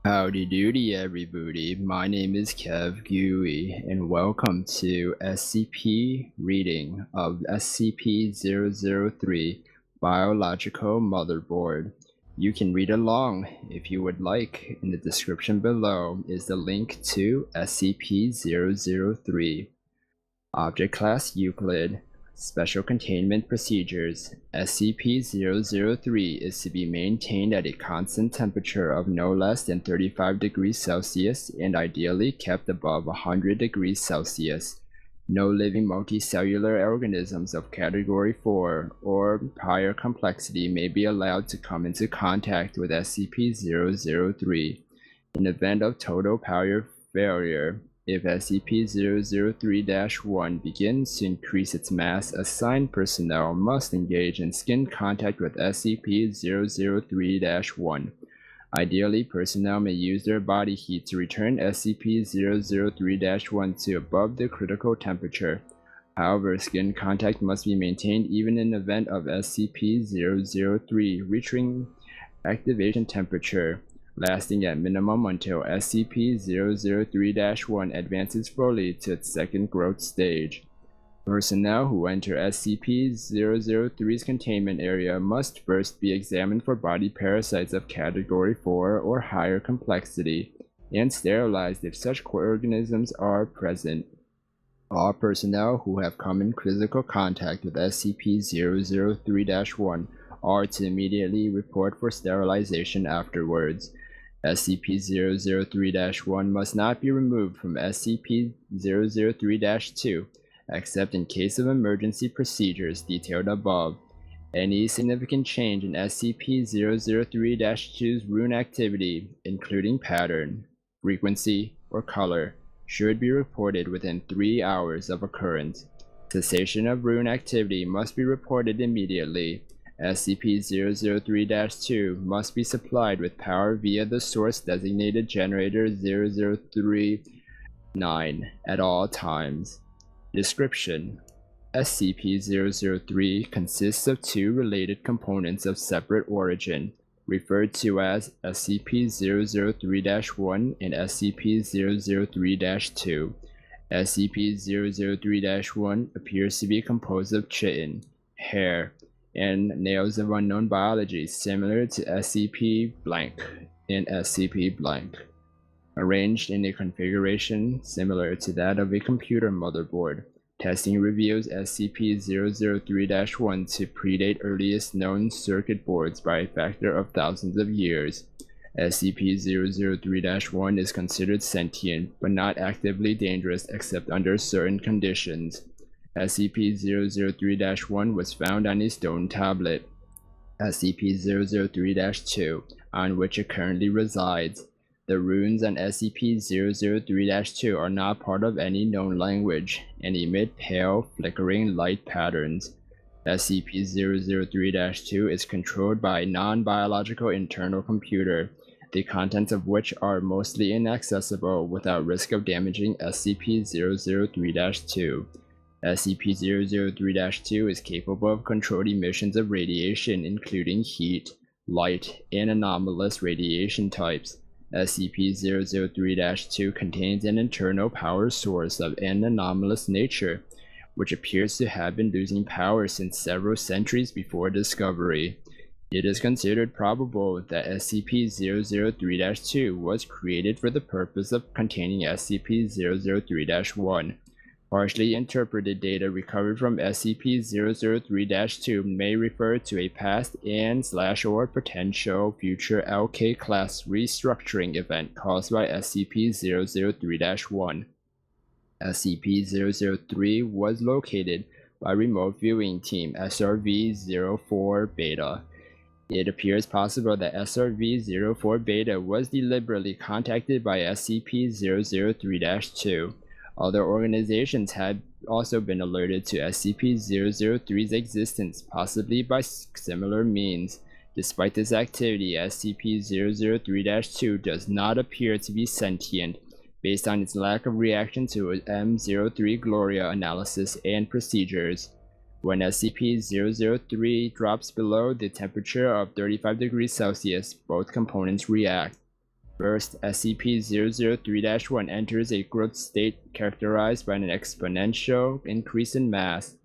Howdy doody everybody, my name is Kev Gooey, and welcome to SCP Reading of SCP-003 Biological Motherboard. You can read along if you would like. In the description below is the link to SCP-003. Object Class Euclid. Special Containment Procedures. SCP-003 is to be maintained at a constant temperature of no less than 35 degrees Celsius and ideally kept above 100 degrees Celsius. No living multicellular organisms of Category 4 or higher complexity may be allowed to come into contact with SCP-003. In event of total power failure, if SCP-003-1 begins to increase its mass, assigned personnel must engage in skin contact with SCP-003-1. Ideally, personnel may use their body heat to return SCP-003-1 to above the critical temperature. However, skin contact must be maintained even in the event of SCP-003 reaching activation temperature, lasting at minimum until SCP-003-1 advances fully to its second growth stage. Personnel who enter SCP-003's containment area must first be examined for body parasites of Category 4 or higher complexity, and sterilized if such organisms are present. All personnel who have come in physical contact with SCP-003-1 are to immediately report for sterilization afterwards. SCP-003-1 must not be removed from SCP-003-2, except in case of emergency procedures detailed above. Any significant change in SCP-003-2's rune activity, including pattern, frequency, or color, should be reported within 3 hours of occurrence. Cessation of rune activity must be reported immediately. SCP-003-2 must be supplied with power via the source designated generator 003-9 at all times. Description: SCP-003 consists of two related components of separate origin, referred to as SCP-003-1 and SCP-003-2. SCP-003-1 appears to be composed of chitin, hair, and nails of unknown biology similar to SCP-blank and SCP-blank, arranged in a configuration similar to that of a computer motherboard. Testing reveals SCP-003-1 to predate earliest known circuit boards by a factor of thousands of years. SCP-003-1 is considered sentient, but not actively dangerous except under certain conditions. SCP-003-1 was found on a stone tablet. SCP-003-2, on which it currently resides. The runes on SCP-003-2 are not part of any known language and emit pale, flickering light patterns. SCP-003-2 is controlled by a non-biological internal computer, the contents of which are mostly inaccessible without risk of damaging SCP-003-2. SCP-003-2 is capable of controlled emissions of radiation including heat, light, and anomalous radiation types. SCP-003-2 contains an internal power source of an anomalous nature, which appears to have been losing power since several centuries before discovery. It is considered probable that SCP-003-2 was created for the purpose of containing SCP-003-1. Partially interpreted data recovered from SCP-003-2 may refer to a past and/or potential future LK class restructuring event caused by SCP-003-1. SCP-003 was located by Remote Viewing Team SRV-04 Beta. It appears possible that SRV-04 Beta was deliberately contacted by SCP-003-2. Other organizations had also been alerted to SCP-003's existence, possibly by similar means. Despite this activity, SCP-003-2 does not appear to be sentient, based on its lack of reaction to M03 Gloria analysis and procedures. When SCP-003 drops below the temperature of 35 degrees Celsius, both components react. First, SCP-003-1 enters a growth state characterized by an exponential increase in mass.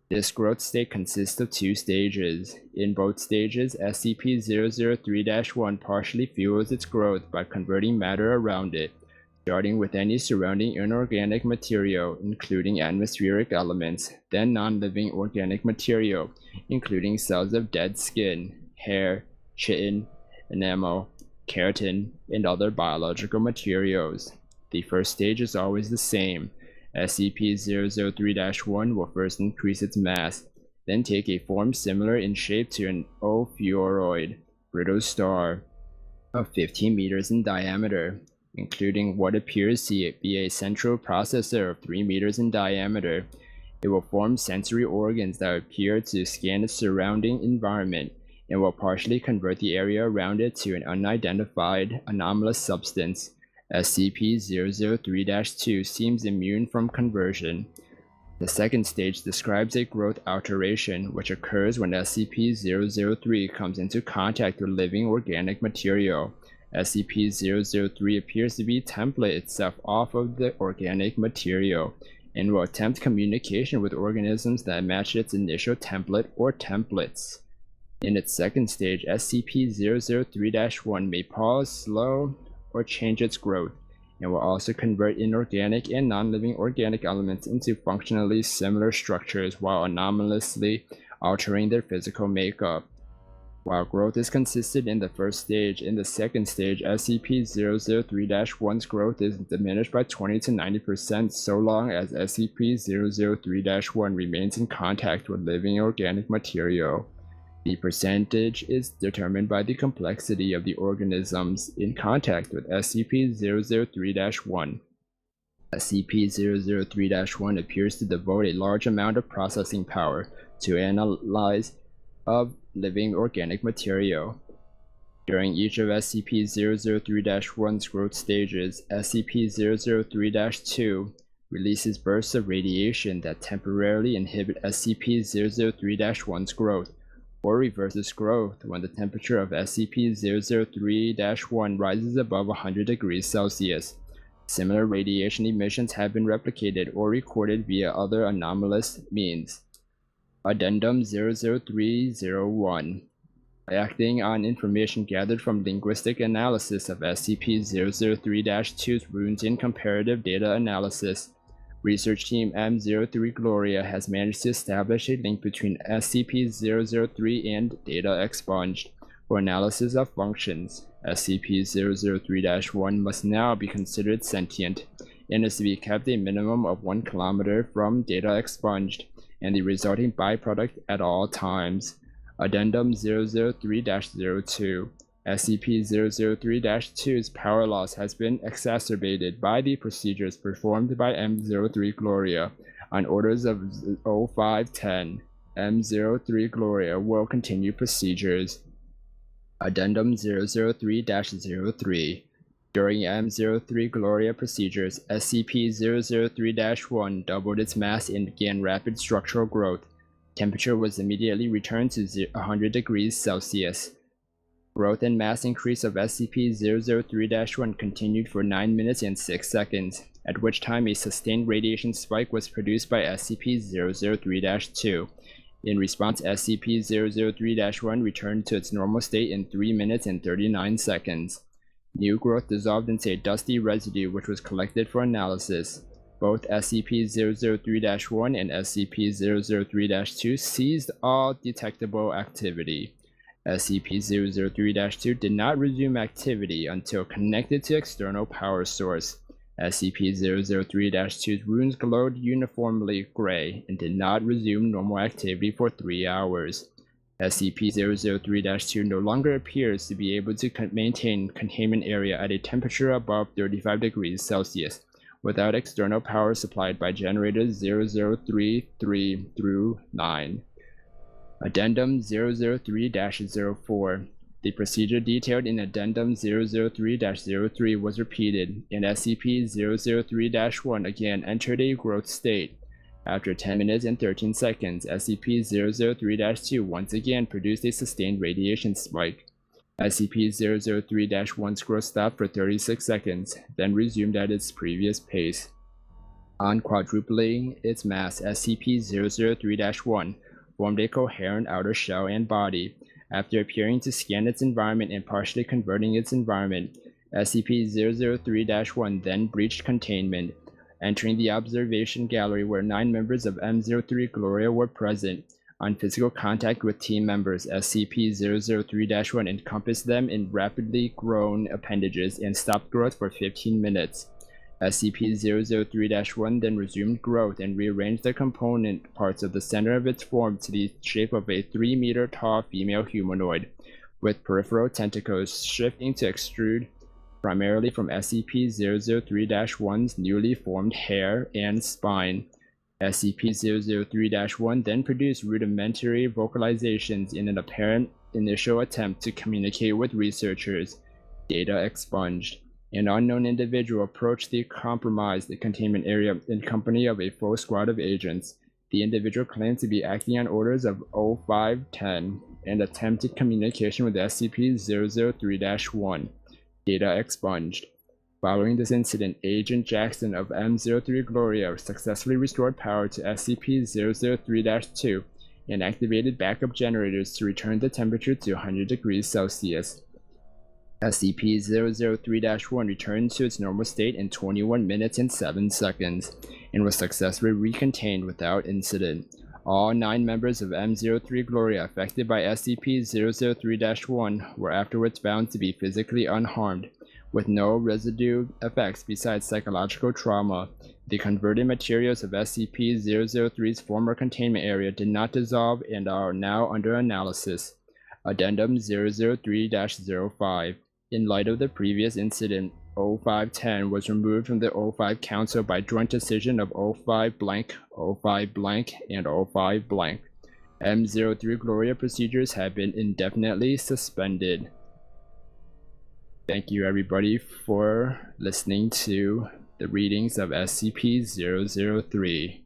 This growth state consists of two stages. In both stages, SCP-003-1 partially fuels its growth by converting matter around it, starting with any surrounding inorganic material, including atmospheric elements, then non-living organic material, including cells of dead skin, hair, chitin, enamel, keratin, and other biological materials. The first stage is always the same. SCP-003-1 will first increase its mass, then take a form similar in shape to an O-phuoroid brittle star of 15 meters in diameter, including what appears to be a central processor of 3 meters in diameter. It will form sensory organs that appear to scan its surrounding environment and will partially convert the area around it to an unidentified anomalous substance. SCP-003-2 seems immune from conversion. The second stage describes a growth alteration, which occurs when SCP-003 comes into contact with living organic material. SCP-003 appears to template itself off of the organic material, and will attempt communication with organisms that match its initial template or templates. In its second stage, SCP-003-1 may pause, slow, or change its growth, and will also convert inorganic and non-living organic elements into functionally similar structures while anomalously altering their physical makeup. While growth is consistent in the first stage, in the second stage, SCP-003-1's growth is diminished by 20 to 90% so long as SCP-003-1 remains in contact with living organic material. The percentage is determined by the complexity of the organisms in contact with SCP-003-1. SCP-003-1 appears to devote a large amount of processing power to analyze of living organic material. During each of SCP-003-1's growth stages, SCP-003-2 releases bursts of radiation that temporarily inhibit SCP-003-1's growth, or reverses growth when the temperature of SCP-003-1 rises above 100 degrees Celsius. Similar radiation emissions have been replicated or recorded via other anomalous means. Addendum 00301. Acting on information gathered from linguistic analysis of SCP-003-2's runes in comparative data analysis, Research Team M03 Gloria has managed to establish a link between SCP-003 and data expunged for analysis of functions. SCP-003-1 must now be considered sentient and is to be kept a minimum of 1 kilometer from data expunged and the resulting byproduct at all times. Addendum 003-02. SCP-003-2's power loss has been exacerbated by the procedures performed by M03 Gloria on orders of 0510. M03 Gloria will continue procedures. Addendum 003-03. During M03 Gloria procedures, SCP-003-1 doubled its mass and began rapid structural growth. Temperature was immediately returned to 100 degrees Celsius. Growth and mass increase of SCP-003-1 continued for 9 minutes and 6 seconds, at which time a sustained radiation spike was produced by SCP-003-2. In response, SCP-003-1 returned to its normal state in 3 minutes and 39 seconds. New growth dissolved into a dusty residue which was collected for analysis. Both SCP-003-1 and SCP-003-2 ceased all detectable activity. SCP-003-2 did not resume activity until connected to external power source. SCP-003-2's runes glowed uniformly gray and did not resume normal activity for 3 hours. SCP-003-2 no longer appears to be able to maintain containment area at a temperature above 35 degrees Celsius without external power supplied by generators 0033 through 9. Addendum 003-04. The procedure detailed in Addendum 003-03 was repeated, and SCP-003-1 again entered a growth state. After 10 minutes and 13 seconds, SCP-003-2 once again produced a sustained radiation spike. SCP-003-1 scroll stopped for 36 seconds, then resumed at its previous pace. On quadrupling its mass, SCP-003-1 formed a coherent outer shell and body. After appearing to scan its environment and partially converting its environment, SCP-003-1 then breached containment, entering the observation gallery where 9 members of M03 Gloria were present. On physical contact with team members, SCP-003-1 encompassed them in rapidly grown appendages and stopped growth for 15 minutes. SCP-003-1 then resumed growth and rearranged the component parts of the center of its form to the shape of a 3-meter tall female humanoid, with peripheral tentacles shifting to extrude primarily from SCP-003-1's newly formed hair and spine. SCP-003-1 then produced rudimentary vocalizations in an apparent initial attempt to communicate with researchers. Data expunged. An unknown individual approached the compromised containment area in company of a full squad of agents. The individual claimed to be acting on orders of 0510 and attempted communication with SCP-003-1. Data expunged. Following this incident, Agent Jackson of M03 Gloria successfully restored power to SCP-003-2 and activated backup generators to return the temperature to 100 degrees Celsius. SCP-003-1 returned to its normal state in 21 minutes and 7 seconds, and was successfully recontained without incident. All 9 members of M03 Gloria affected by SCP-003-1 were afterwards found to be physically unharmed, with no residue effects besides psychological trauma. The converted materials of SCP-003's former containment area did not dissolve and are now under analysis. Addendum 003-05. In light of the previous incident, 0510 was removed from the 05 Council by joint decision of 05 blank, 05 blank, and 05 blank. M03 Gloria procedures have been indefinitely suspended. Thank you everybody for listening to the readings of SCP-003.